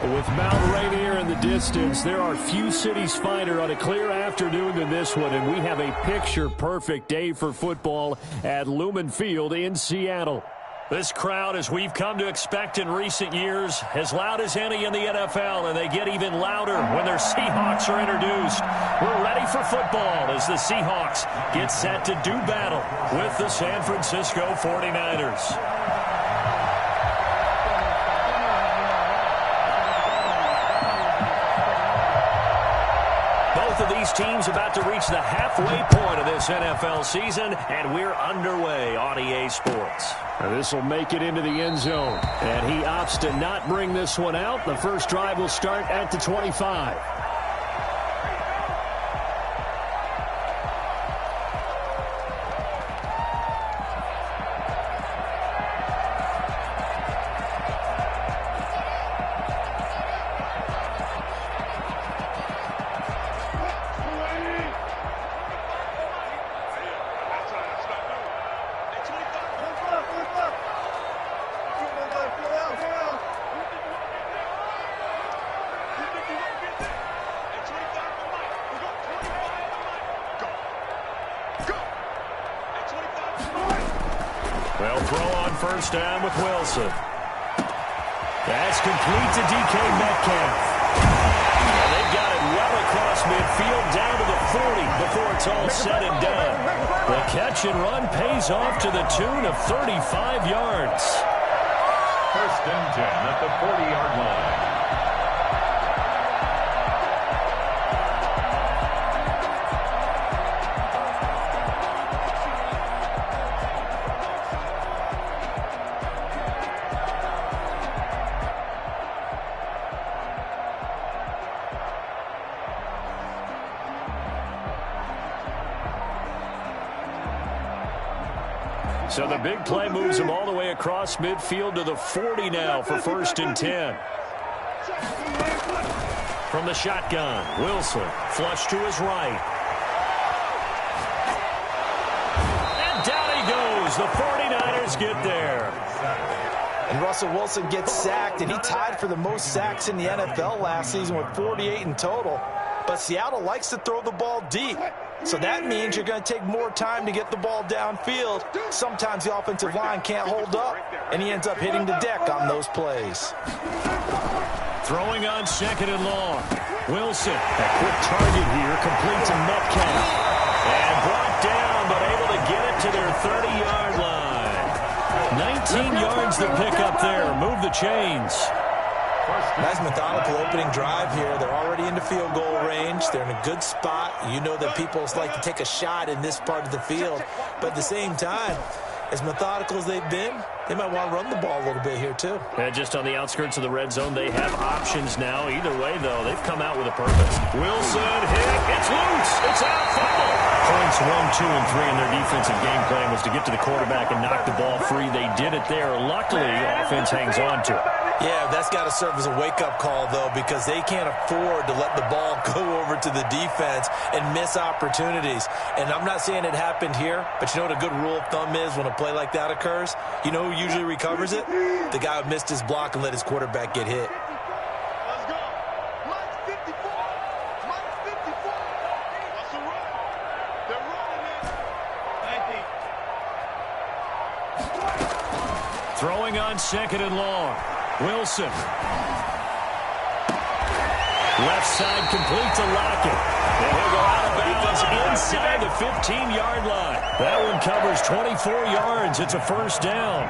With Mount Rainier in the distance, there are few cities finer on a clear afternoon than this one, and we have a picture-perfect day for football at Lumen Field in Seattle. This crowd, as we've come to expect in recent years, as loud as any in the NFL, and they get even louder when their Seahawks are introduced. We're ready for football as the Seahawks get set to do battle with the San Francisco 49ers. Both of these teams about to reach the halfway point of this NFL season, and we're underway on EA Sports. This will make it into the end zone, and he opts to not bring this one out. The first drive will start at the 25. Well, throw on first down with Wilson. That's complete to DK Metcalf. And they've got it well across midfield down to the 40 before it's all said and done. The catch and run pays off to the tune of 35 yards. First and 10 at the 40-yard line. So the big play moves him all the way across midfield to the 40 now for first and 10. From the shotgun, Wilson flush to his right. And down he goes. The 49ers get there. And Russell Wilson gets sacked, and he tied for the most sacks in the NFL last season with 48 in total. But Seattle likes to throw the ball deep. So that means you're going to take more time to get the ball downfield. Sometimes the offensive line can't hold up, and he ends up hitting the deck on those plays. Throwing on second and long. Wilson, a quick target here, complete to Metcalf. And brought down, but able to get it to their 30-yard line. 19 yards to pick up there. Move the chains. Nice methodical opening drive here. They're already into field goal range. They're in a good spot. You know that people like to take a shot in this part of the field. But at the same time, as methodical as they've been, they might want to run the ball a little bit here too. And just on the outskirts of the red zone, they have options now. Either way, though, they've come out with a purpose. Wilson hit. It's loose. It's out. Fumble. Points 1, 2, and 3 in their defensive game plan was to get to the quarterback and knock the ball free. They did it there. Luckily, offense hangs on to it. Yeah, that's got to serve as a wake-up call, though, because they can't afford to let the ball go over to the defense and miss opportunities. And I'm not saying it happened here, but you know what a good rule of thumb is when a play like that occurs? You know who usually recovers it? The guy who missed his block and let his quarterback get hit. Let's go. Mike 54. Mike 54. That's a run. They're running it. 19. Throwing on second and long. Wilson. Left side complete to Lockett. And he'll go out of bounds inside the 15-yard line. That one covers 24 yards. It's a first down.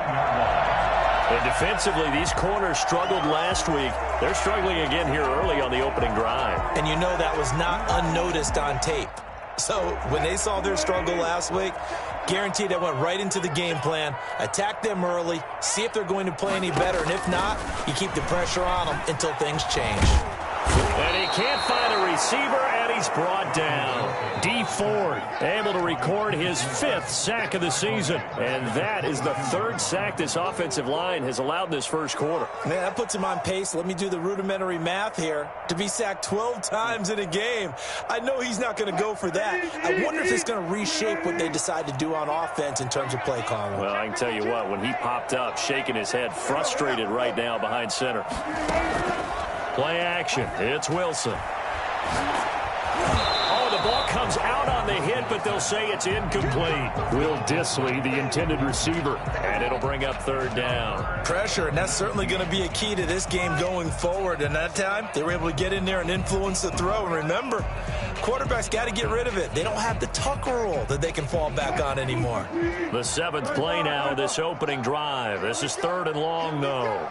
And defensively, these corners struggled last week. They're struggling again here early on the opening drive. And you know that was not unnoticed on tape. So when they saw their struggle last week, guaranteed they went right into the game plan, attack them early, see if they're going to play any better, and if not, you keep the pressure on them until things change. And he can't find a receiver, and he's brought down. Dee Ford able to record his 5th sack of the season. And that is the 3rd sack this offensive line has allowed this first quarter. Man, that puts him on pace. Let me do the rudimentary math here. To be sacked 12 times in a game, I know he's not going to go for that. I wonder if it's going to reshape what they decide to do on offense in terms of play calling. Well, I can tell you what, when he popped up, shaking his head, frustrated right now behind center. Play action. It's Wilson. Oh, the ball comes out on the hit, but they'll say it's incomplete. Will Dissly, the intended receiver, and it'll bring up third down. Pressure, and that's certainly going to be a key to this game going forward. And that time, they were able to get in there and influence the throw. And remember, quarterbacks got to get rid of it. They don't have the Tucker rule that they can fall back on anymore. The 7th play now of this opening drive. This is 3rd and long, though.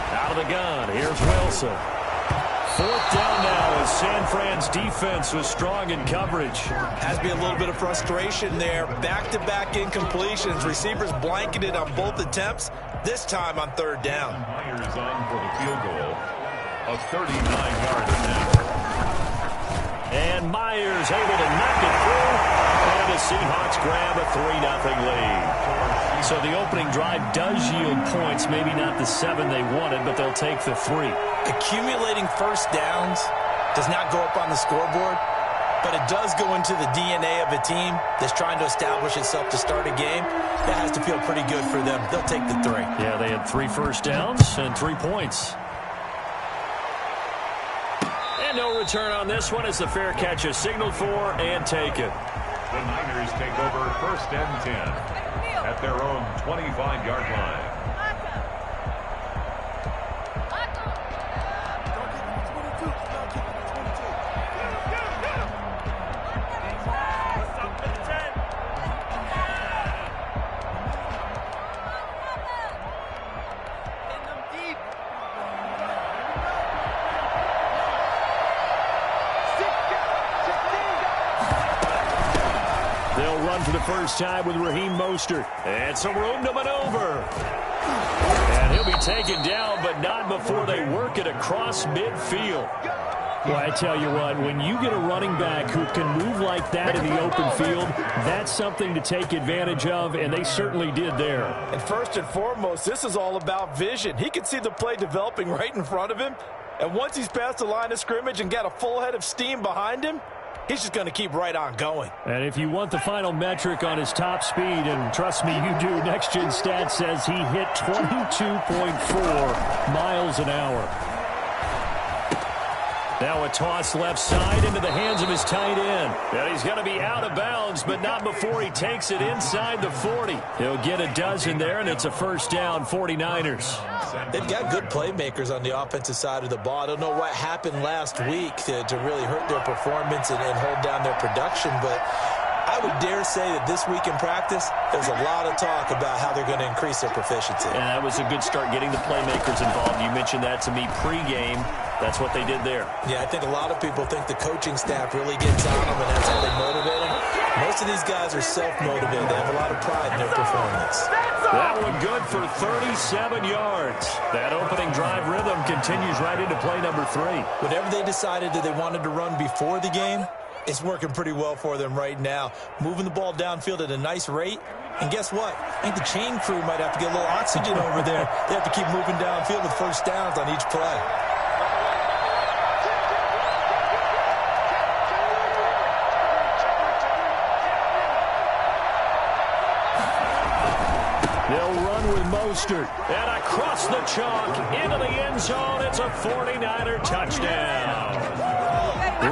Out of the gun, here's Wilson. 4th down now as San Fran's defense was strong in coverage. Has to be a little bit of frustration there. Back-to-back incompletions. Receivers blanketed on both attempts, this time on 3rd down. Myers on for the field goal. A 39-yard attempt. And Myers able to knock it through. And the Seahawks grab a 3-0 lead. So the opening drive does yield points, maybe not the 7 they wanted, but they'll take the 3. Accumulating first downs does not go up on the scoreboard, but it does go into the DNA of a team that's trying to establish itself to start a game. That has to feel pretty good for them. They'll take the 3. Yeah, they had 3 first downs and 3 points. And no return on this one as the fair catch is signaled for and taken. The Niners take over 1st and 10 at their own 25-yard line. They'll run for the first time with Raheem Mostert. And some room to maneuver. And he'll be taken down, but not before they work it across midfield. Well, I tell you what, when you get a running back who can move like that in the open field, that's something to take advantage of, and they certainly did there. And first and foremost, this is all about vision. He can see the play developing right in front of him, and once he's past the line of scrimmage and got a full head of steam behind him, he's just going to keep right on going. And if you want the final metric on his top speed, and trust me, you do, Next Gen Stats says he hit 22.4 miles an hour. Now a toss left side into the hands of his tight end. And he's going to be out of bounds, but not before he takes it inside the 40. He'll get a dozen there, and it's a first down, 49ers. They've got good playmakers on the offensive side of the ball. I don't know what happened last week to really hurt their performance and hold down their production, but I would dare say that this week in practice, there's a lot of talk about how they're going to increase their proficiency. And that was a good start getting the playmakers involved. You mentioned that to me pregame. That's what they did there. Yeah, I think a lot of people think the coaching staff really gets on them, and that's how they motivate them. Most of these guys are self-motivated. They have a lot of pride in their performance. That one good for 37 yards. That opening drive rhythm continues right into play number 3. Whatever they decided that they wanted to run before the game, it's working pretty well for them right now. Moving the ball downfield at a nice rate. And guess what? I think the chain crew might have to get a little oxygen over there. They have to keep moving downfield with first downs on each play. They'll run with Mostert. And across the chalk into the end zone. It's a 49er touchdown.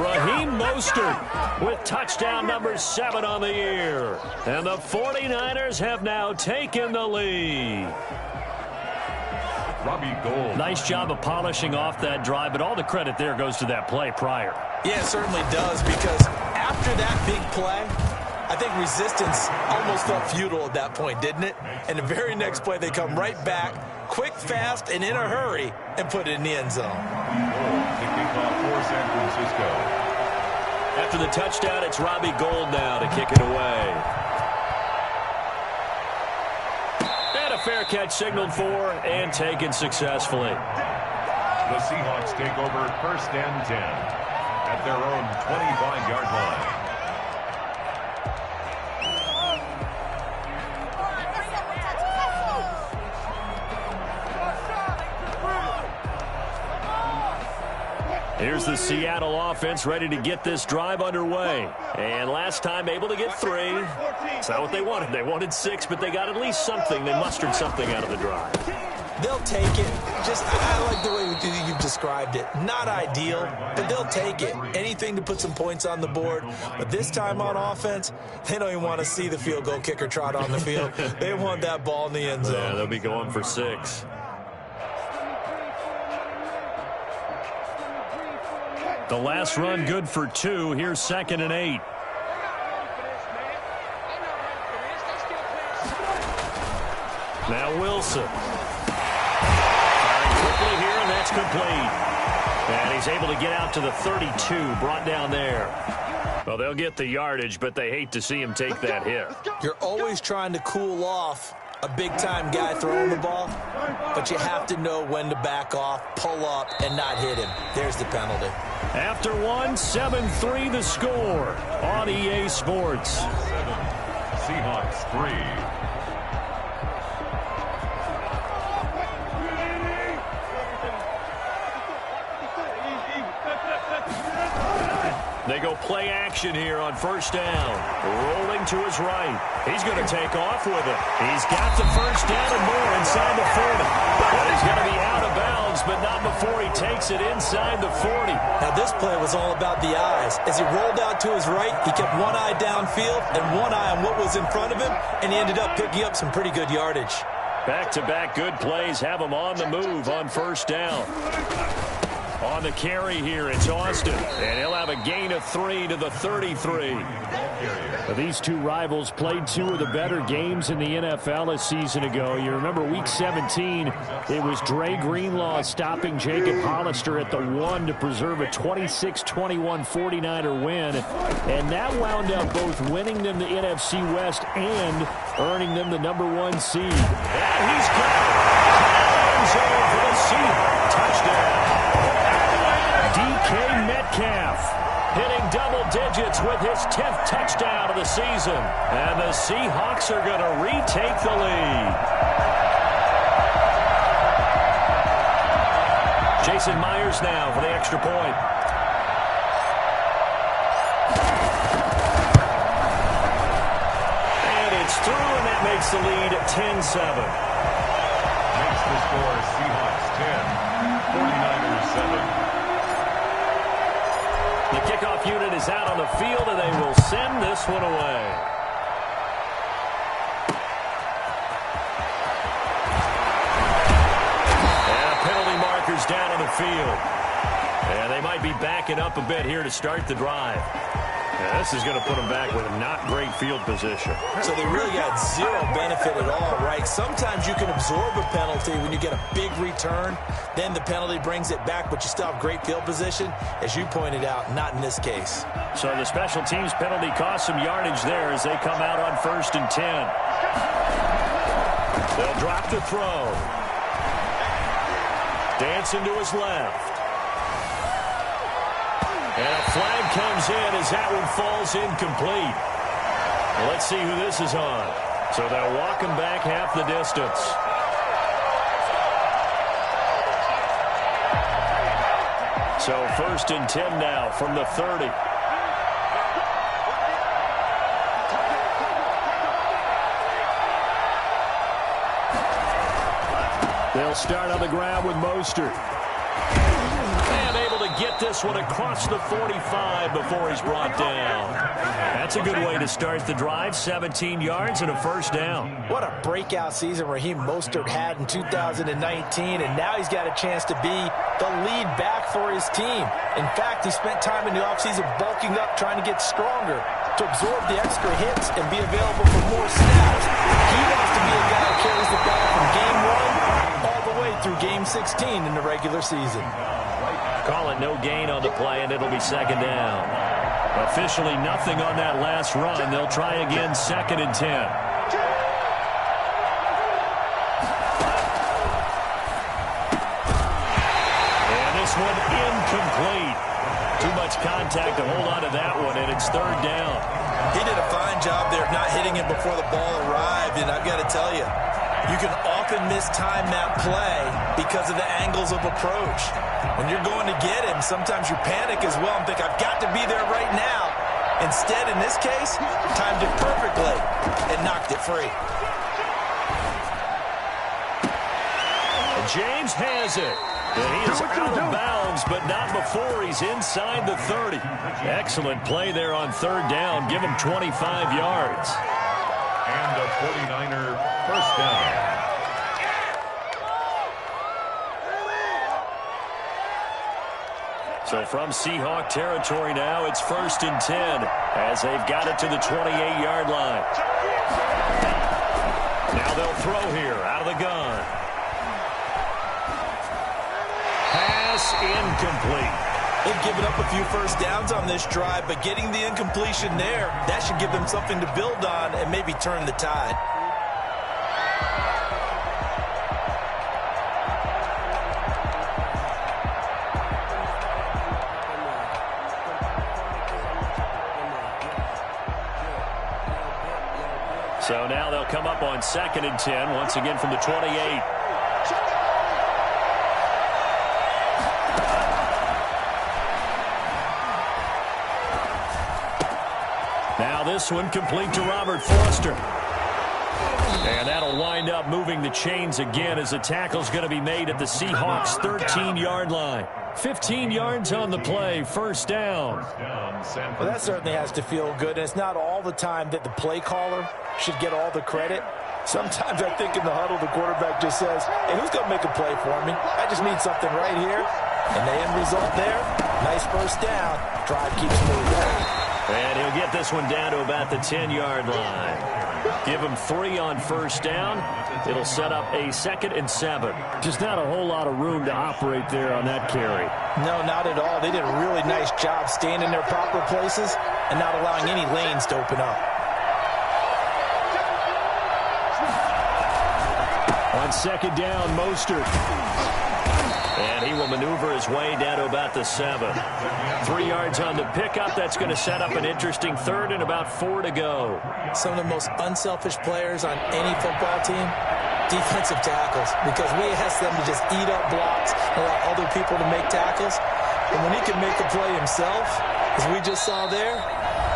Raheem Mostert with touchdown number 7 on the year. And the 49ers have now taken the lead. Robbie Gould. Nice job of polishing off that drive, but all the credit there goes to that play prior. Yeah, it certainly does, because after that big play, I think resistance almost felt futile at that point, didn't it? And the very next play, they come right back, quick, fast, and in a hurry, and put it in the end zone. Kicking off for San Francisco. After the touchdown, it's Robbie Gould now to kick it away. And a fair catch signaled for and taken successfully. The Seahawks take over 1st and 10 at their own 25-yard line. Here's the Seattle offense ready to get this drive underway. And last time able to get 3. It's not what they wanted. They wanted 6, but they got at least something. They mustered something out of the drive. They'll take it. I like the way you've described it. Not ideal, but they'll take it. Anything to put some points on the board. But this time on offense, they don't even want to see the field goal kicker trot on the field. They want that ball in the end zone. Yeah, they'll be going for 6. The last run good for 2. Here's 2nd and 8. Now Wilson. Firing quickly here, and that's complete. And he's able to get out to the 32, brought down there. Well, they'll get the yardage, but they hate to see him take that hit. You're always trying to cool off a big-time guy throwing the ball, but you have to know when to back off, pull up, and not hit him. There's the penalty. After 1, 7-3 the score on EA Sports. Seahawks 3. They go play action here on 1st down. Rolling to his right. He's going to take off with it. He's got the 1st down and more inside the 40. But he's going to be out of bounds, but not before he takes it inside the 40. Now this play was all about the eyes. As he rolled out to his right, he kept one eye downfield and one eye on what was in front of him, and he ended up picking up some pretty good yardage. Back-to-back good plays have him on the move on 1st down. On the carry here, it's Austin, and he'll have a gain of 3 to the 33. These two rivals played 2 of the better games in the NFL a season ago. You remember Week 17, it was Dre Greenlaw stopping Jacob Hollister at the 1 to preserve a 26-21 49er win, and that wound up both winning them the NFC West and earning them the #1 seed. And he's got it. For the Seahawks touchdown. DK Metcalf hitting double digits with his 10th touchdown of the season. And the Seahawks are going to retake the lead. Jason Myers now for the extra point. And it's through, and that makes the lead at 10-7. Makes the score Seahawks 10, 49ers 7. The kickoff unit is out on the field, and they will send this one away. And penalty markers down on the field. And they might be backing up a bit here to start the drive. Yeah, this is going to put them back with not great field position. So they really got zero benefit at all, right? Sometimes you can absorb a penalty when you get a big return. Then the penalty brings it back, but you still have great field position. As you pointed out, not in this case. So the special teams penalty costs some yardage there as they come out on 1st and 10. They'll drop the throw. Dancing to his left. And a flag comes in as that one falls incomplete. Well, let's see who this is on. So they'll walk him back half the distance. So 1st and 10 now from the 30. They'll start on the ground with Mostert. And able to get this one across the 45 before he's brought down. That's a good way to start the drive. 17 yards and a 1st down. What a breakout season Raheem Mostert had in 2019, and now he's got a chance to be the lead back for his team. In fact, he spent time in the offseason bulking up, trying to get stronger, to absorb the extra hits and be available for more snaps. He wants to be a guy who carries the ball from game 1 all the way through game 16 in the regular season. Call it no gain on the play, and it'll be 2nd down. Officially nothing on that last run. They'll try again 2nd and 10. And this one incomplete. Too much contact to hold on to that one, and it's 3rd down. He did a fine job there of not hitting it before the ball arrived, and I've got to tell you, You can often mistime that play because of the angles of approach. When you're going to get him, sometimes you panic as well and think, I've got to be there right now. Instead, in this case, timed it perfectly and knocked it free. James has it. And he is out of bounds, but not before he's inside the 30. Excellent play there on third down. Give him 25 yards. And a 49er first down. So from Seahawk territory now, it's 1st and 10 as they've got it to the 28-yard line. Now they'll throw here out of the gun. Pass incomplete. They've given up a few first downs on this drive, but getting the incompletion there, that should give them something to build on and maybe turn the tide. So now they'll come up on 2nd and 10, once again from the 28. Now this one complete to Robert Foster. And that'll wind up moving the chains again as the tackle's going to be made at the Seahawks' 13-yard line. 15 yards on the play, first down. Well, that certainly has to feel good, and it's not all the time that the play caller should get all the credit. Sometimes I think in the huddle, the quarterback just says, hey, who's going to make a play for me? I just need something right here. And the end result there, nice first down. Drive keeps moving. And he'll get this one down to about the 10-yard line. Give him 3 on first down. It'll set up a 2nd and 7. Just not a whole lot of room to operate there on that carry. No, not at all. They did a really nice job staying in their proper places and not allowing any lanes to open up. On 2nd down, Mostert. And he will maneuver his way down to about the 7. 3 yards on the pickup. That's going to set up an interesting 3rd and about 4 to go. Some of the most unselfish players on any football team, defensive tackles, because we ask them to just eat up blocks and allow other people to make tackles. And when he can make a play himself, as we just saw there,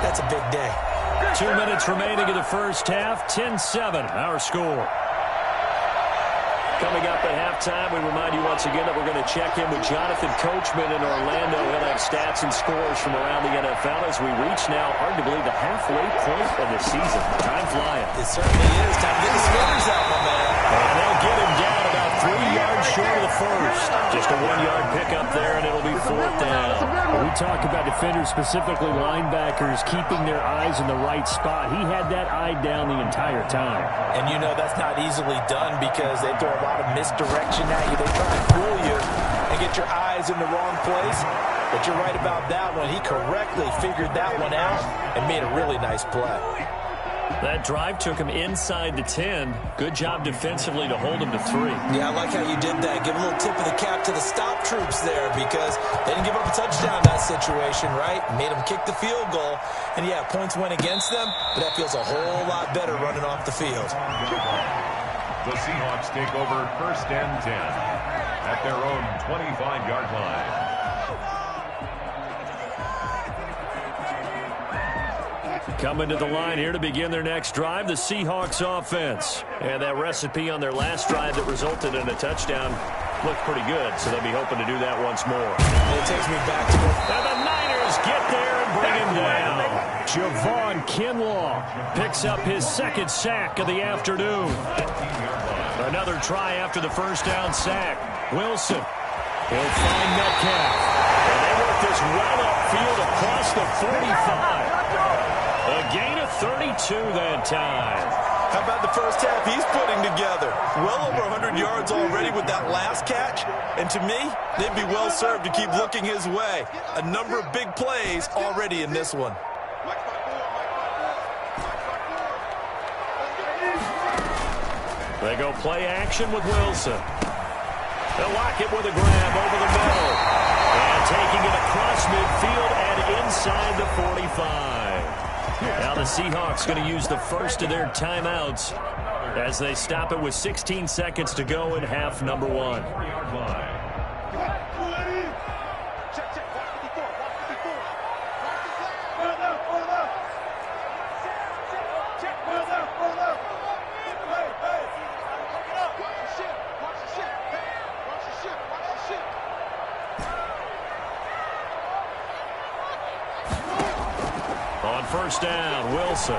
that's a big day. 2 minutes remaining in the first half. 10-7, our score. Coming up at halftime, we remind you once again that we're going to check in with Jonathan Coachman in Orlando. He'll have stats and scores from around the NFL as we reach now, hard to believe, the halfway point of the season. Time flying. It certainly is. Time to get the scores out, my man. And they'll get him down about 3 yards short of the first. Just a 1-yard pickup there, and it'll be 4th down. When we talk about defenders, specifically linebackers, keeping their eyes in the right spot, he had that eye down the entire time. And you know that's not easily done because they throw a lot of misdirection at you. They try to fool you and get your eyes in the wrong place. But you're right about that one. He correctly figured that one out and made a really nice play. That drive took him inside the 10. Good job defensively to hold him to 3. Yeah, I like how you did that. Give a little tip of the cap to the stop troops there because they didn't give up a touchdown in that situation, right? Made them kick the field goal. And, yeah, points went against them, but that feels a whole lot better running off the field. The Seahawks take over 1st and 10 at their own 25-yard line. Coming to the line here to begin their next drive, the Seahawks offense. And that recipe on their last drive that resulted in a touchdown looked pretty good, so they'll be hoping to do that once more. It takes me back to and the Niners get there and bring him down. Javon Kinlaw picks up his 2nd sack of the afternoon. Another try after the first down sack. Wilson, he'll find Metcalf. And they work this well upfield across the 45. A gain of 32 that time. How about the first half he's putting together? Well over 100 yards already with that last catch. And to me, they'd be well served to keep looking his way. A number of big plays already in this one. They go play action with Wilson. They'll lock it with a grab over the middle. And taking it across midfield and inside the 45. Now the Seahawks going to use the first of their timeouts as they stop it with 16 seconds to go in half number one. On first down, Wilson.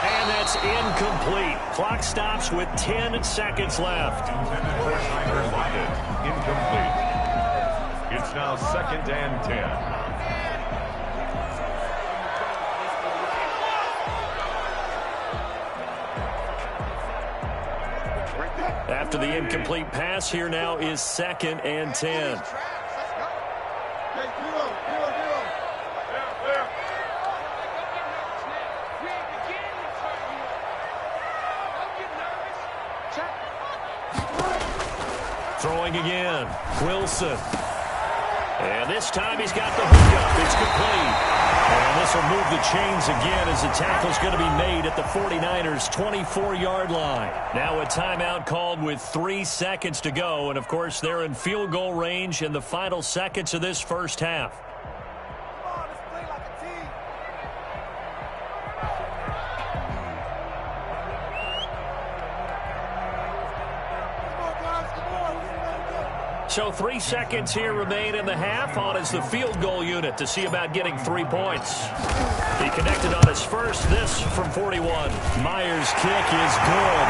And that's incomplete. Clock stops with 10 seconds left. Incomplete. It's now 2nd and 10. After the incomplete pass, here now is 2nd and 10. Throwing again, Wilson. And this time he's got the hookup. It's complete. And this will move the chains again as the tackle's going to be made at the 49ers' 24-yard line. Now a timeout called with 3 seconds to go. And, of course, they're in field goal range in the final seconds of this first half. So 3 seconds here remain in the half. On is the field goal unit to see about getting 3 points. He connected on his first, this from 41. Myers' kick is good.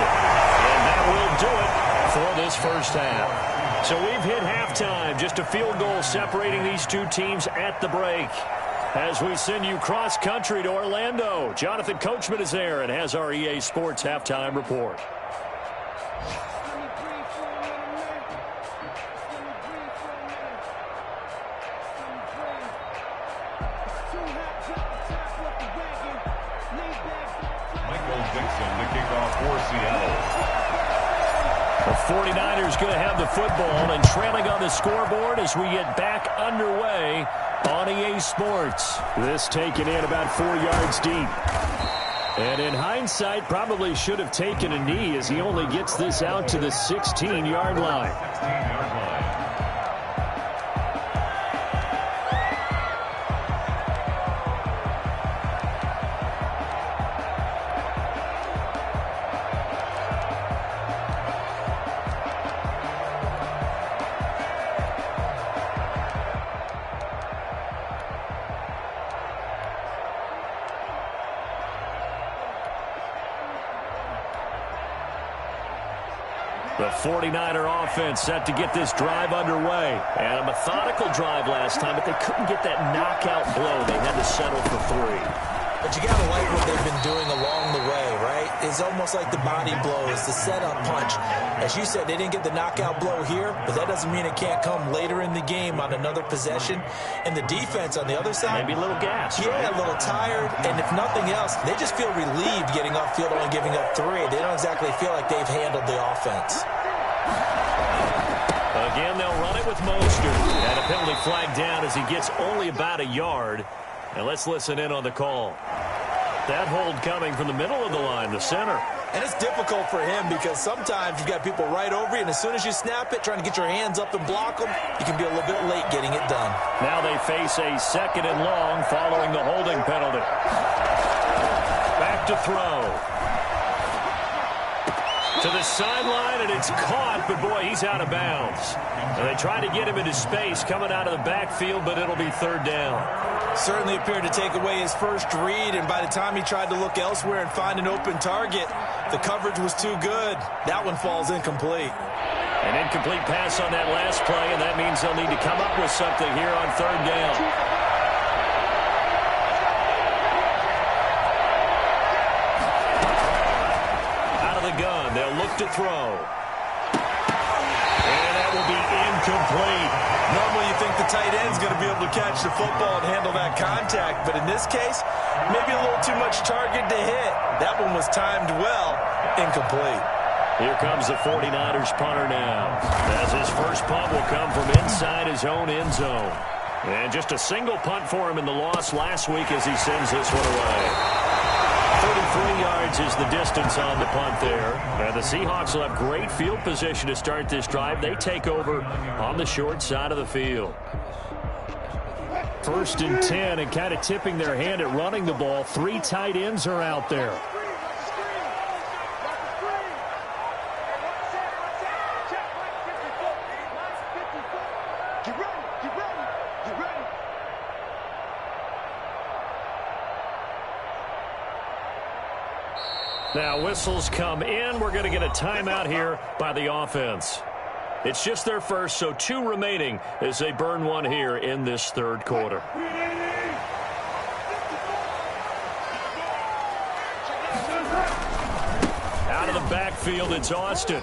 And that will do it for this first half. So we've hit halftime. Just a field goal separating these two teams at the break. As we send you cross-country to Orlando, Jonathan Coachman is there and has our EA Sports halftime report. The 49ers going to have the football and trailing on the scoreboard as we get back underway on EA Sports. This taken in about 4 yards deep. And in hindsight, probably should have taken a knee as he only gets this out to the 16-yard line. The 49er offense set to get this drive underway. And a methodical drive last time, but they couldn't get that knockout blow. They had to settle for 3. But you got to like what they've been doing along the way, right? It's almost like the body blows, the setup punch. As you said, they didn't get the knockout blow here, but that doesn't mean it can't come later in the game on another possession. And the defense on the other side, maybe a little gassed. Yeah, right? A little tired. And if nothing else, they just feel relieved getting off field, only giving up 3. They don't exactly feel like they've handled the offense. Again, they'll run it with Mostert. And a penalty flag down as he gets only about a yard. And let's listen in on the call. That hold coming from the middle of the line, the center. And it's difficult for him because sometimes you've got people right over you, and as soon as you snap it, trying to get your hands up and block them, you can be a little bit late getting it done. Now they face a 2nd and long following the holding penalty. Back to throw. To the sideline, and it's caught, but boy, he's out of bounds. And they try to get him into space coming out of the backfield, but it'll be 3rd down. Certainly appeared to take away his first read, and by the time he tried to look elsewhere and find an open target, the coverage was too good. That one falls incomplete. An incomplete pass on that last play, and that means they'll need to come up with something here on 3rd down. Out of the gun, they'll look to throw. And that will be incomplete. Normally you think the tight end's going to be able to catch the football and handle that contact, but in this case, maybe a little too much target to hit. That one was timed well, incomplete. Here comes the 49ers punter now, as his first punt will come from inside his own end zone. And just a single punt for him in the loss last week as he sends this one away. 33 yards yards is the distance on the punt there. And the Seahawks will have great field position to start this drive. They take over on the short side of the field. 1st and 10, and kind of tipping their hand at running the ball. 3 tight ends are out there. Now whistles come in. We're going to get a timeout here by the offense. It's just their first, so 2 remaining as they burn one here in this 3rd quarter. Out of the backfield, it's Austin.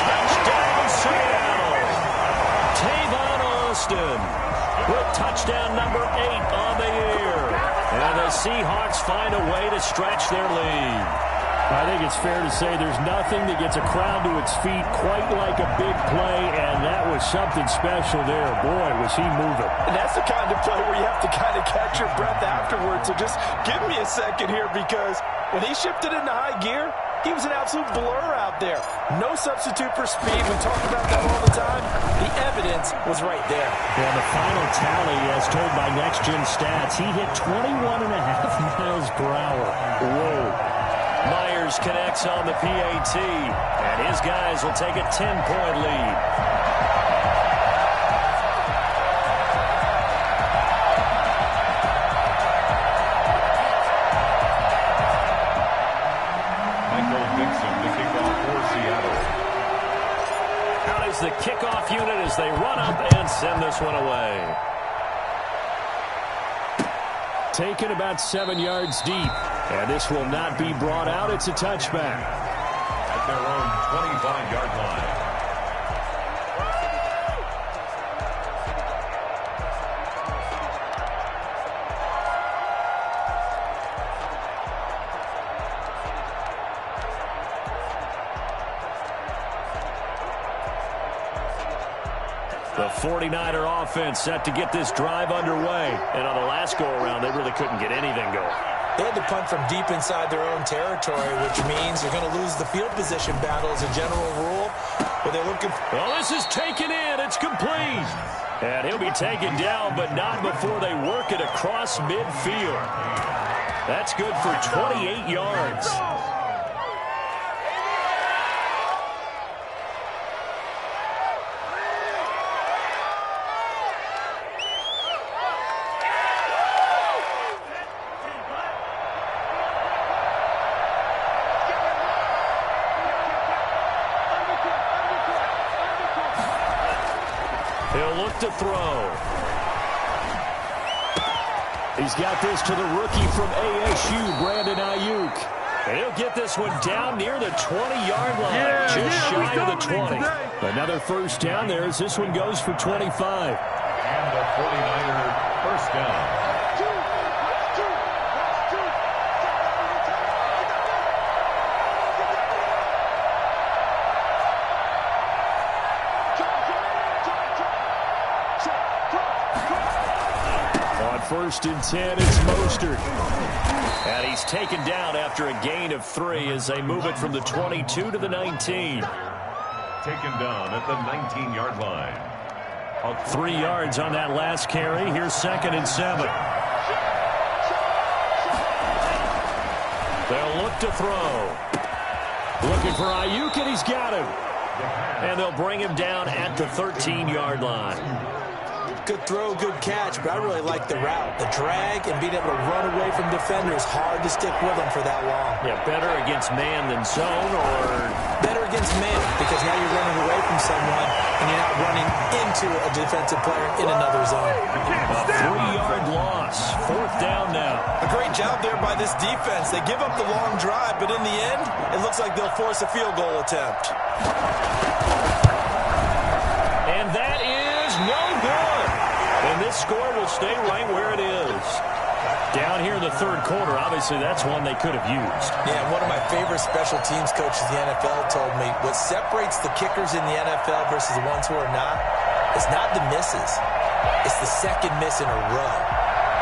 Touchdown, Seattle. Tavon Austin with touchdown number 8 on the year. And the Seahawks find a way to stretch their lead. I think it's fair to say there's nothing that gets a crowd to its feet quite like a big play, and that was something special there. Boy, was he moving. And that's the kind of play where you have to kind of catch your breath afterwards. So just give me a second here, because when he shifted into high gear, he was an absolute blur out there. No substitute for speed. We talk about that all the time. The evidence was right there. Yeah, the final tally, as told by Next Gen Stats, he hit 21.5 miles per hour. Whoa. Myers connects on the PAT, and his guys will take a 10-point lead. Michael Dixon, the kickoff for Seattle. Out is the kickoff unit as they run up and send this one away. Taken about 7 yards deep. And this will not be brought out. It's a touchback. At their own 25-yard line. The 49er offense set to get this drive underway. And on the last go-around, they really couldn't get anything going. They had to punt from deep inside their own territory, which means they're going to lose the field position battle as a general rule. But they're looking. Well, this is taken in. It's complete. And he'll be taken down, but not before they work it across midfield. That's good for 28 yards. He'll look to throw. He's got this to the rookie from ASU, Brandon Ayuk. And he'll get this one down near the 20-yard line, just shy of the 20. Another first down there as this one goes for 25. And the 49er first down. On 1st and 10, it's Mostert. And he's taken down after a gain of 3 as they move it from the 22 to the 19. Taken down at the 19-yard line. 3 yards on that last carry. Here's 2nd and 7. They'll look to throw. Looking for Ayuk, and he's got him. And they'll bring him down at the 13-yard line. Good throw, good catch, but I really like the route. The drag and being able to run away from defenders, hard to stick with them for that long. Yeah, better against man than zone, or better against man, because now you're running away from someone and you're not running into a defensive player in another zone. A 3-yard loss. 4th down now. A great job there by this defense. They give up the long drive, but in the end, it looks like they'll force a field goal attempt. And that is no good. And this score will stay right where it is. Down here in the 3rd quarter, obviously that's one they could have used. Yeah, one of my favorite special teams coaches in the NFL told me what separates the kickers in the NFL versus the ones who are not is not the misses. It's the second miss in a row.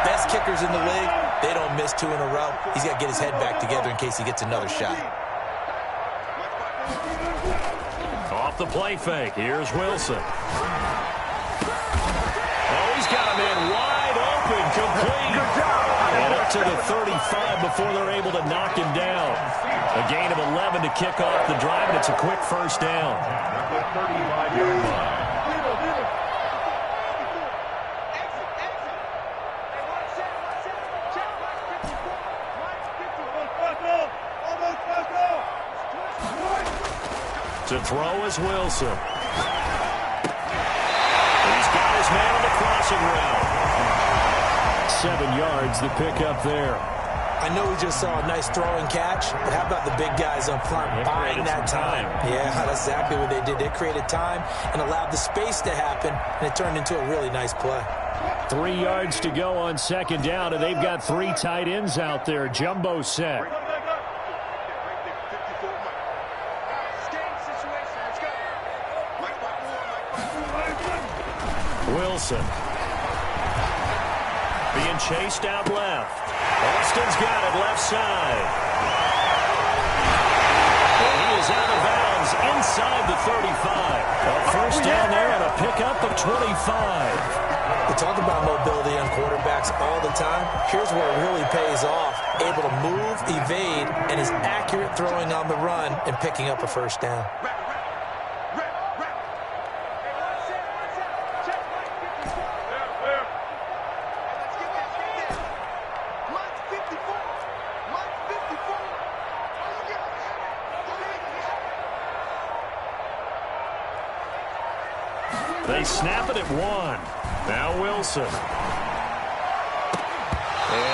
best kickers in the league, they don't miss 2 in a row. He's got to get his head back together in case he gets another shot. Off the play fake, here's Wilson. Oh, he's got him in wide open, complete. And up to the 35 before they're able to knock him down. A gain of 11 to kick off the drive, and it's a quick first down. At the 35-yard line. To throw is Wilson. He's got his man on the crossing route. 7 yards, the pickup there. I know we just saw a nice throwing catch, but how about the big guys up front buying that time? Yeah, that's exactly what they did. They created time and allowed the space to happen, and it turned into a really nice play. 3 yards to go on second down, and they've got 3 tight ends out there. Jumbo set. Wilson. Being chased out left. Austin's got it left side. And he is out of bounds inside the 35. A first down there and a pickup of 25. We talk about mobility on quarterbacks all the time. Here's where it really pays off. Able to move, evade, and is accurate throwing on the run and picking up a first down. They snap it at 1. Now Wilson. And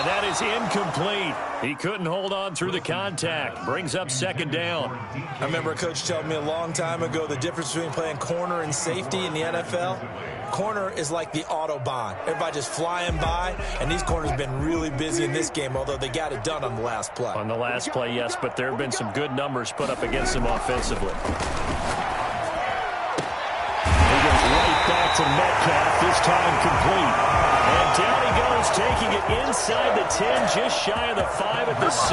that is incomplete. He couldn't hold on through the contact. Brings up second down. I remember a coach telling me a long time ago the difference between playing corner and safety in the NFL. Corner is like the Autobahn. Everybody just flying by, and these corners have been really busy in this game, although they got it done on the last play. On the last play, yes, but there have been some good numbers put up against them offensively. Back to Metcalf, this time complete. And down he goes, taking it inside the 10, just shy of the 5 at the 6.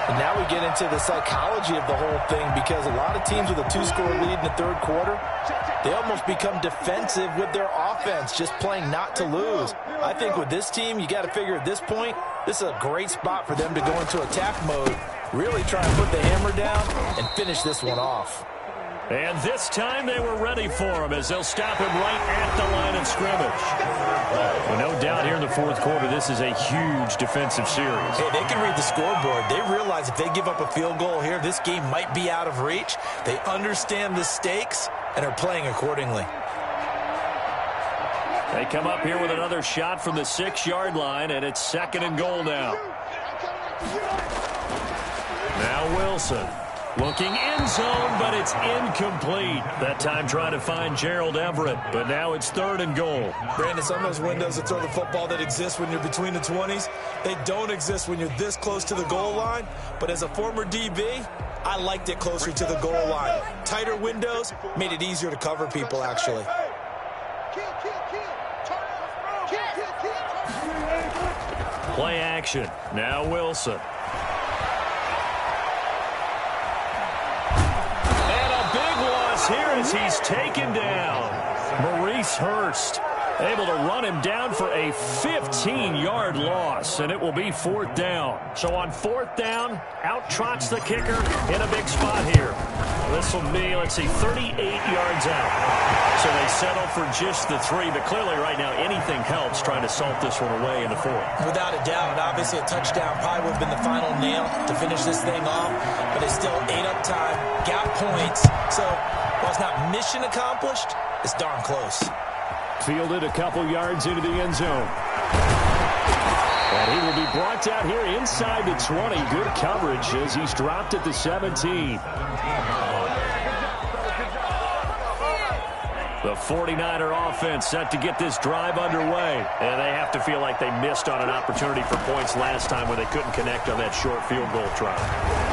And now we get into the psychology of the whole thing, because a lot of teams with a 2-score lead in the third quarter, they almost become defensive with their offense, just playing not to lose. I think with this team, you got to figure at this point, this is a great spot for them to go into attack mode, really try and put the hammer down and finish this one off. And this time they were ready for him as they'll stop him right at the line of scrimmage. Well, no doubt here in the fourth quarter, this is a huge defensive series. Hey, they can read the scoreboard. They realize if they give up a field goal here, this game might be out of reach. They understand the stakes and are playing accordingly. They come up here with another shot from the 6-yard line, and it's 2nd and goal now. Now Wilson. Looking end zone, but it's incomplete. That time trying to find Gerald Everett, but now it's 3rd and goal. Brandon, some of those windows to throw the football that exist when you're between the 20s, they don't exist when you're this close to the goal line. But as a former DB, I liked it closer to the goal line. Tighter windows made it easier to cover people, actually. Play action. Now Wilson. Here as he's taken down. Maurice Hurst able to run him down for a 15-yard loss, and it will be 4th down. So on 4th down, out trots the kicker in a big spot here. This will be, 38 yards out. So they settle for just the 3, but clearly right now anything helps trying to salt this one away in the 4th. Without a doubt, and obviously a touchdown probably would have been the final nail to finish this thing off, but they still ate up time, got points, so while it's not mission accomplished, it's darn close. Fielded a couple yards into the end zone. And he will be brought down here inside the 20. Good coverage as he's dropped at the 17. The 49er offense set to get this drive underway. And they have to feel like they missed on an opportunity for points last time when they couldn't connect on that short field goal try.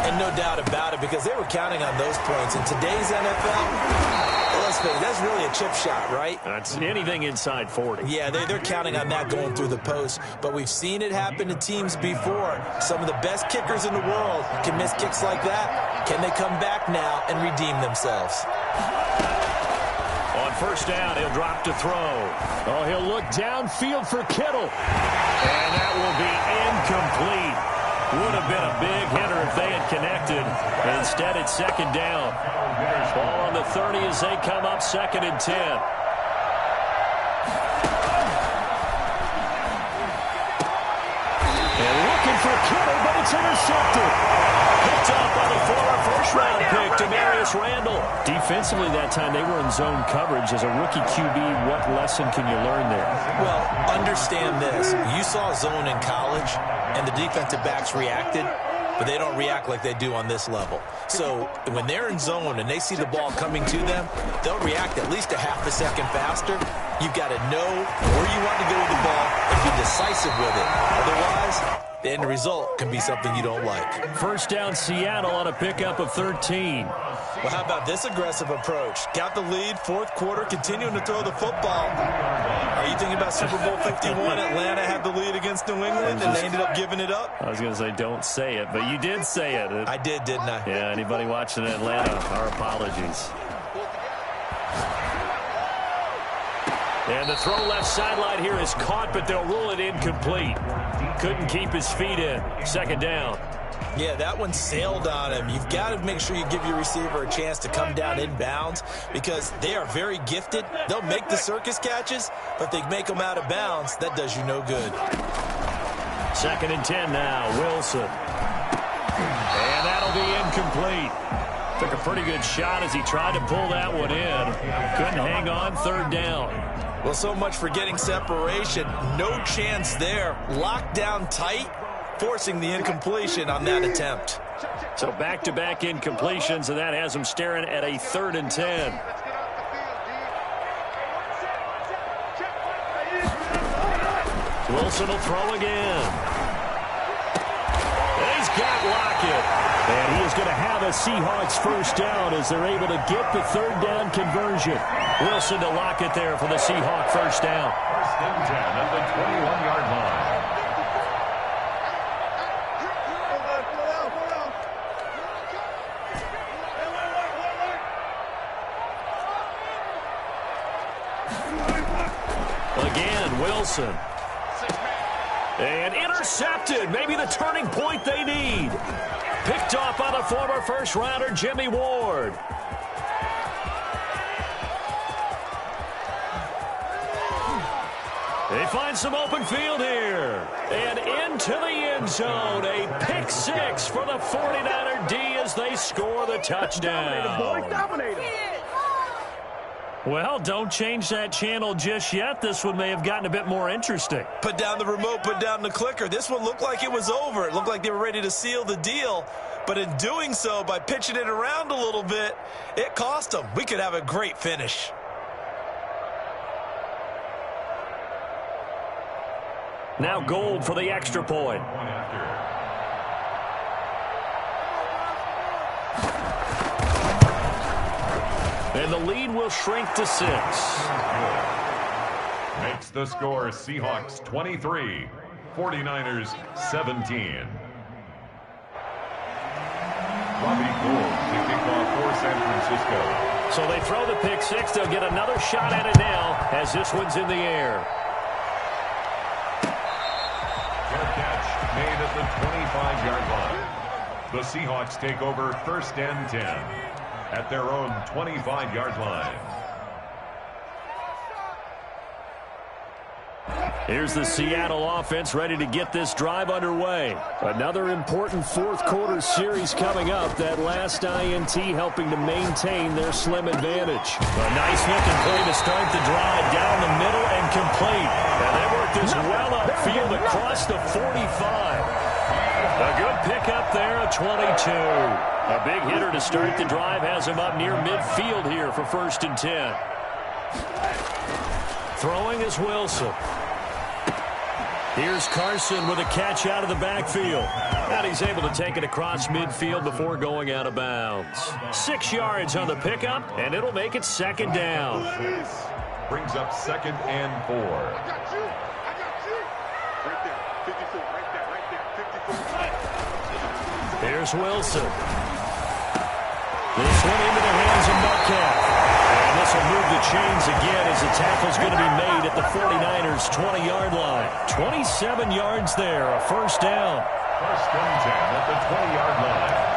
And no doubt about it, because they were counting on those points. In today's NFL, let's let's face it, that's really a chip shot, right? That's anything inside 40. Yeah, they're counting on that going through the post. But we've seen it happen to teams before. Some of the best kickers in the world can miss kicks like that. Can they come back now and redeem themselves? On first down, he'll drop to throw. Oh, he'll look downfield for Kittle. And that will be incomplete. Would have been a big hitter if they had connected. Instead, it's second down. Ball on the 30 as they come up, 2nd and 10. And looking for Kittle, but it's intercepted. Picked up by the former first-round pick, Demarius Randall. Defensively that time, they were in zone coverage. As a rookie QB, what lesson can you learn there? Well, understand this. You saw zone in college, and the defensive backs reacted, but they don't react like they do on this level. So when they're in zone and they see the ball coming to them, they'll react at least a half a second faster. You've got to know where you want to go with the ball and be decisive with it. Otherwise, the end result can be something you don't like. First down, Seattle on a pickup of 13. Well, how about this aggressive approach? Got the lead, 4th quarter, continuing to throw the football. Are you thinking about Super Bowl 51? Atlanta had the lead against New England, and they ended up giving it up? I was going to say don't say it, but you did say it. I did, didn't I? Yeah, anybody watching Atlanta, our apologies. And the throw left sideline here is caught, but they'll rule it incomplete. Couldn't keep his feet in. 2nd down. Yeah, that one sailed on him. You've got to make sure you give your receiver a chance to come down inbounds because they are very gifted. They'll make the circus catches, but if they make them out of bounds, that does you no good. 2nd and 10 now, Wilson. And that'll be incomplete. Took a pretty good shot as he tried to pull that one in. Couldn't hang on, 3rd down. Well, so much for getting separation. No chance there. Locked down tight, forcing the incompletion on that attempt. So back-to-back incompletions, and that has him staring at a 3rd and 10. Wilson will throw again. And he's got Lockett. And he is going to have a Seahawks first down as they're able to get the 3rd down conversion. Wilson to Lockett there for the Seahawk first down. 1st and 10 at the 21-yard line. Again, Wilson. And intercepted. Maybe the turning point they need. Picked off by the former first-rounder, Jimmy Ward. They find some open field here. And into the end zone. A pick 6 for the 49er D as they score the touchdown. Dominated. Well, don't change that channel just yet. This one may have gotten a bit more interesting. Put down the remote, put down the clicker. This one looked like it was over. It looked like they were ready to seal the deal. But in doing so, by pitching it around a little bit, it cost them. We could have a great finish. Now Gold for the extra point. And the lead will shrink to 6. Makes the score Seahawks 23, 49ers 17. Robbie Gould to kick off for San Francisco. So they throw the pick 6. They'll get another shot at it now as this one's in the air. Fair catch made at the 25-yard line. The Seahawks take over 1st and 10 at their own 25-yard line. Here's the Seattle offense ready to get this drive underway. Another important 4th quarter series coming up. That last INT helping to maintain their slim advantage. A nice looking play to start the drive down the middle and complete. And they worked this well upfield across the 45. A good pickup there at 22. A big hitter to start the drive has him up near midfield here for 1st and 10. Throwing is Wilson. Here's Carson with a catch out of the backfield. And he's able to take it across midfield before going out of bounds. 6 yards on the pickup, and it'll make it second down. Brings up 2nd and 4. I got you. Right there. 54. Right there. 54. Here's Wilson. This one into the hands of Metcalf. And this will move the chains again as the tackle's going to be made at the 49ers' 20-yard line. 27 yards there, a first down. 1st and 10 at the 20-yard line.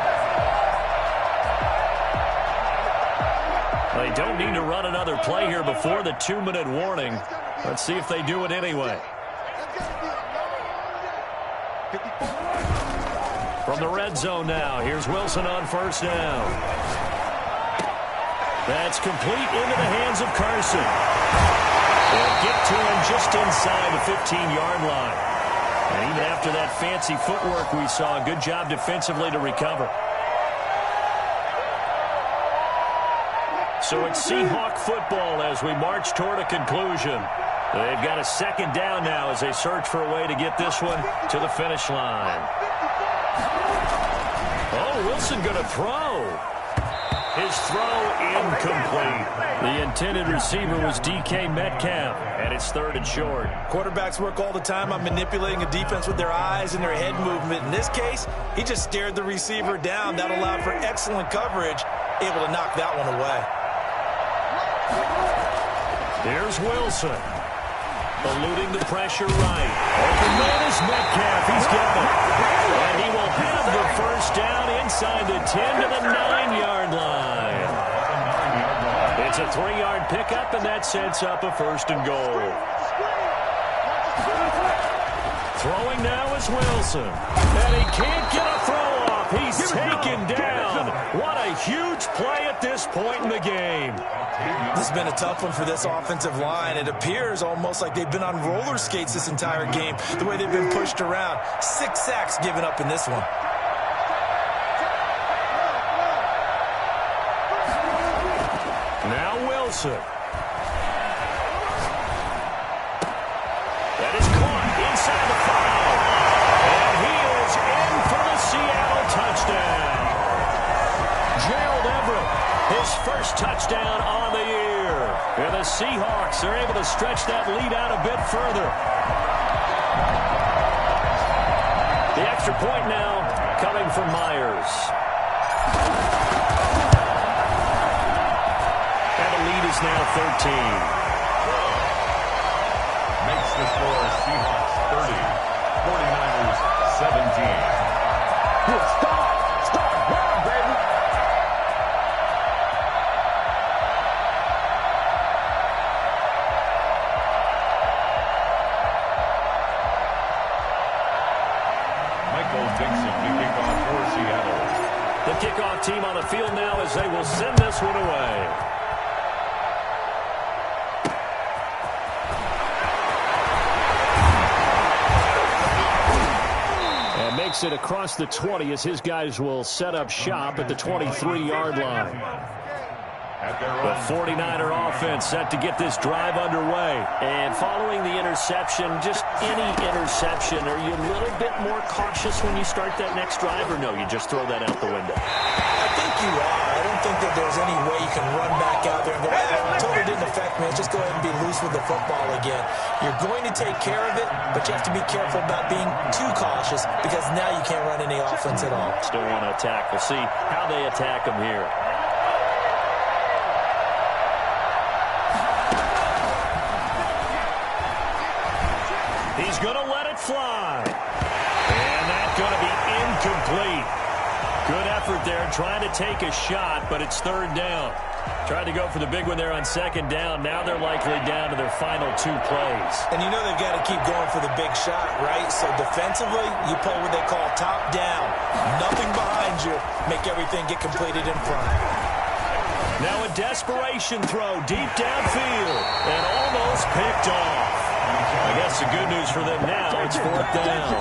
They don't need to run another play here before the 2-minute warning. Let's see if they do it anyway. From the red zone now, here's Wilson on first down. That's complete into the hands of Carson. They'll get to him just inside the 15-yard line. And even after that fancy footwork we saw, a good job defensively to recover. So it's Seahawk football as we march toward a conclusion. They've got a second down now as they search for a way to get this one to the finish line. Oh, Wilson going to throw. His throw incomplete. The intended receiver was DK Metcalf, and it's 3rd and short. Quarterbacks work all the time on manipulating a defense with their eyes and their head movement. In this case, he just stared the receiver down. That allowed for excellent coverage, able to knock that one away. Here's Wilson. Eluding the pressure right. Open man is Metcalf. He's got it. And he will have the first down inside the 10 to the 9-yard line. It's a 3-yard pickup, and that sets up a 1st and goal. Throwing now is Wilson. And he can't get a throw off. He's taken down. What a huge play at this point in the game. This has been a tough one for this offensive line. It appears almost like they've been on roller skates this entire game, the way they've been pushed around. 6 sacks given up in this one. Now Wilson. That is caught inside the 5. And he is in for the Seattle touchdown. Gerald Everett, his first touchdown on the year. And the Seahawks are able to stretch that lead out a bit further. The extra point now coming from Myers. And the lead is now 13. Makes the score Seahawks 30, 49ers 17. Start now, baby. Michael Dixon to kick off for Seattle. The kickoff team on the field now as they will send this one away. And makes it across the 20 as his guys will set up shop at the 23-yard line. The 49er offense set to get this drive underway. And following the interception, just any interception, are you a little bit more cautious when you start that next drive, or no, you just throw that out the window? I think you are. I don't think that there's any way you can run back out there and go, totally didn't affect me. Let's just go ahead and be loose with the football again. You're going to take care of it, but you have to be careful about being too cautious because now you can't run any offense at all. Still want to attack. We'll see how they attack them here. He's going to let it fly. And that's going to be incomplete. Good effort there trying to take a shot, but it's 3rd down. Tried to go for the big one there on 2nd down. Now they're likely down to their final 2 plays. And you know they've got to keep going for the big shot, right? So defensively, you play what they call top down. Nothing behind you. Make everything get completed in front. Now a desperation throw deep downfield and almost picked off. I guess the good news for them now, it's 4th down.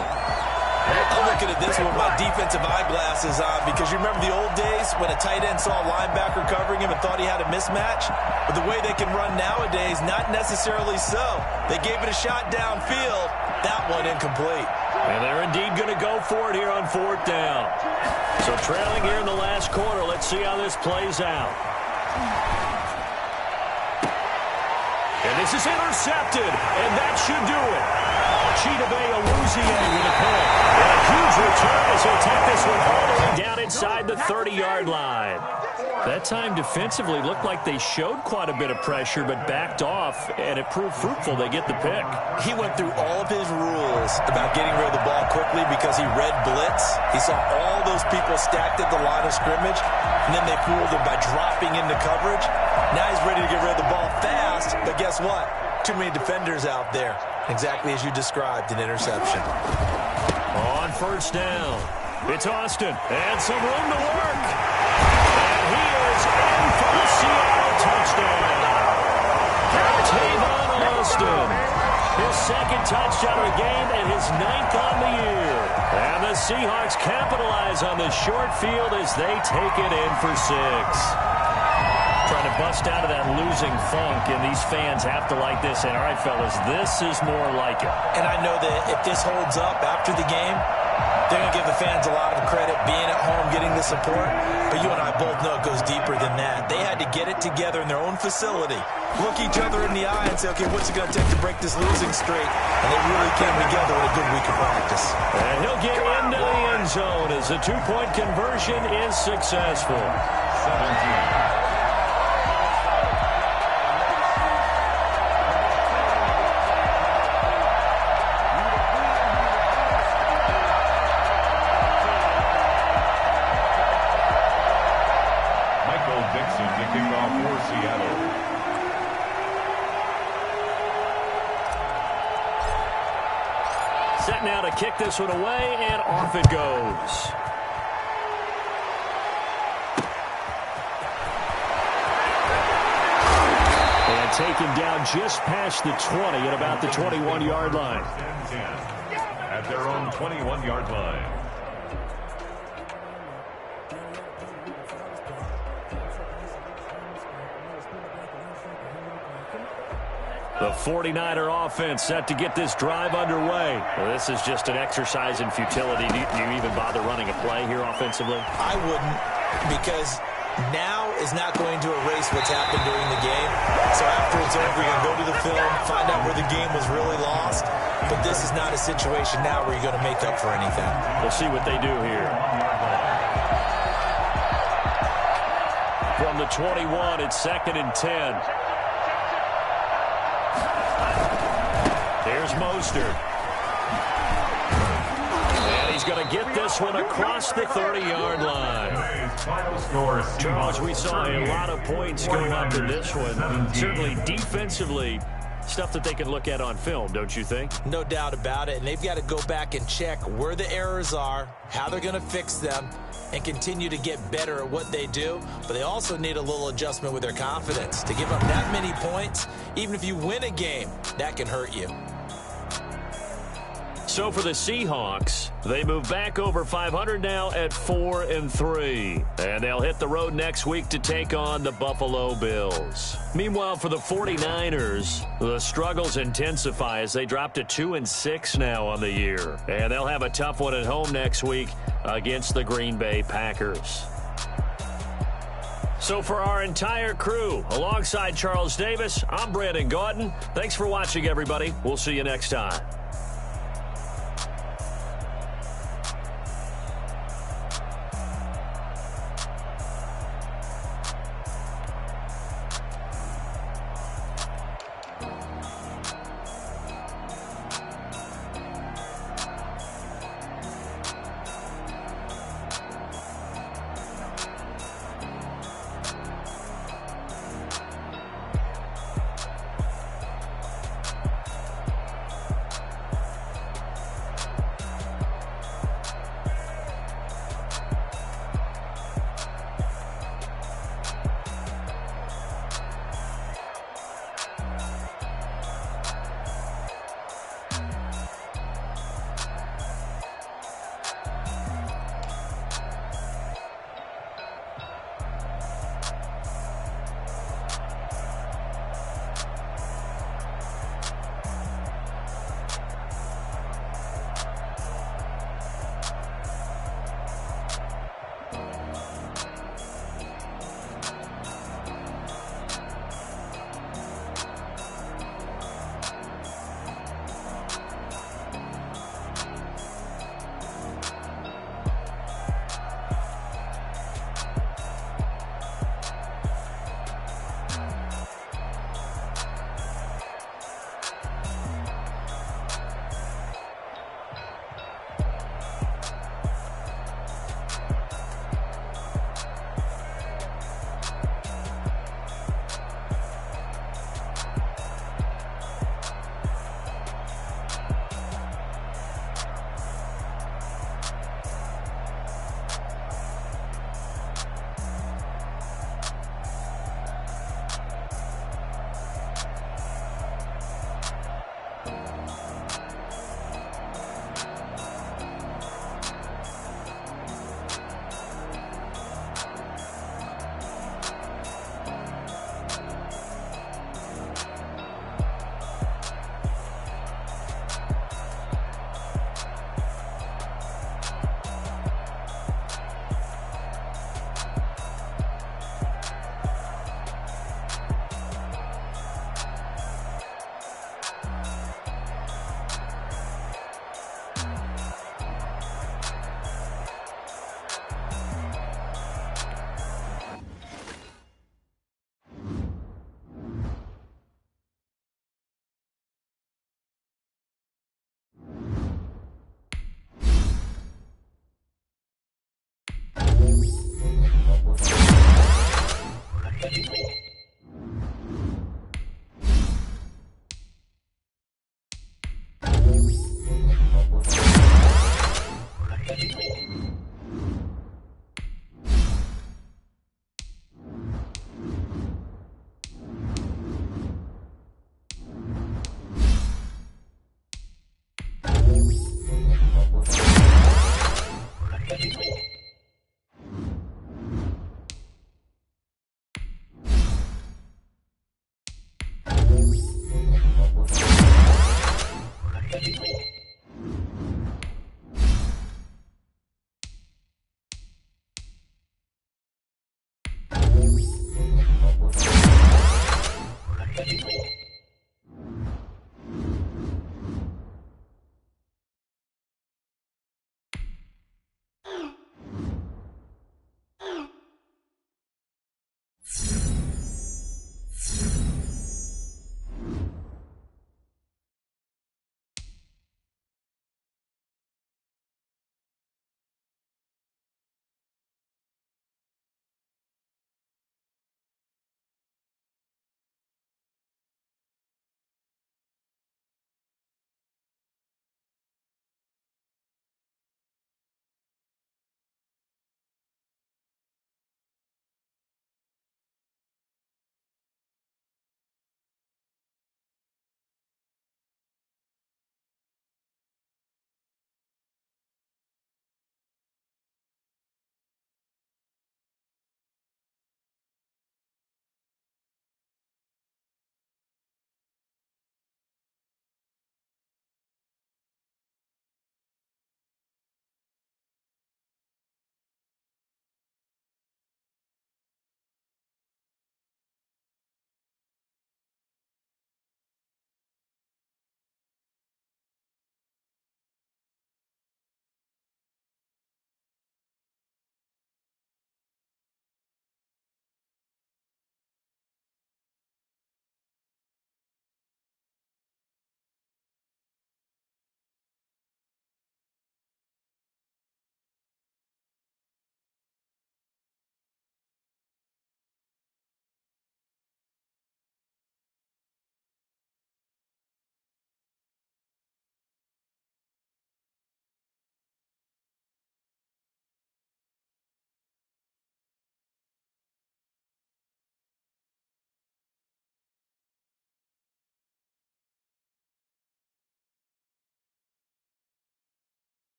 I'm looking at this with my defensive eyeglasses on because you remember the old days when a tight end saw a linebacker covering him and thought he had a mismatch? But the way they can run nowadays, not necessarily so. They gave it a shot downfield. That one incomplete. And they're indeed going to go for it here on 4th down. So trailing here in the last quarter. Let's see how this plays out. And this is intercepted, and that should do it. Chidobe Awuzie with a pick. And a huge return as he'll take this one all the way down inside the 30-yard line. That time defensively looked like they showed quite a bit of pressure but backed off, and it proved fruitful. They get the pick. He went through all of his rules about getting rid of the ball quickly because he read blitz. He saw all those people stacked at the line of scrimmage, and then they fooled him by dropping into coverage. Now he's ready to get rid of the ball fast, but guess what? Too many defenders out there. Exactly as you described, an interception. On 1st down, it's Austin, and some room to work. And he is in for the Seattle touchdown. Tavon Austin, his 2nd touchdown of the game and his 9th on the year. And the Seahawks capitalize on the short field as they take it in for 6. Trying to bust out of that losing funk, and these fans have to like this. And all right, fellas, this is more like it. And I know that if this holds up after the game, they're going to give the fans a lot of credit being at home, getting the support. But you and I both know it goes deeper than that. They had to get it together in their own facility, look each other in the eye and say, okay, what's it going to take to break this losing streak? And they really came together with a good week of practice. And he'll get into the end zone as the 2-point conversion is successful. 17. Set now to kick this one away, and off it goes. And taken down just past the 20 at about the 21-yard line. At their own 21-yard line. The 49er offense set to get this drive underway. Well, this is just an exercise in futility. Do you even bother running a play here offensively? I wouldn't, because now is not going to erase what's happened during the game. So after it's over, you're going to go to the film, find out where the game was really lost. But this is not a situation now where you're going to make up for anything. We'll see what they do here. From the 21, it's 2nd and 10. Here's Mostert. And he's going to get this one across the 30-yard line. Charles, we saw a lot of points going up in this one. Certainly defensively, stuff that they can look at on film, don't you think? No doubt about it. And they've got to go back and check where the errors are, how they're going to fix them, and continue to get better at what they do. But they also need a little adjustment with their confidence. To give up that many points, even if you win a game, that can hurt you. So for the Seahawks, they move back over 500 now at 4-3. And they'll hit the road next week to take on the Buffalo Bills. Meanwhile, for the 49ers, the struggles intensify as they drop to 2-6 now on the year. And they'll have a tough one at home next week against the Green Bay Packers. So for our entire crew, alongside Charles Davis, I'm Brandon Gaudin. Thanks for watching, everybody. We'll see you next time.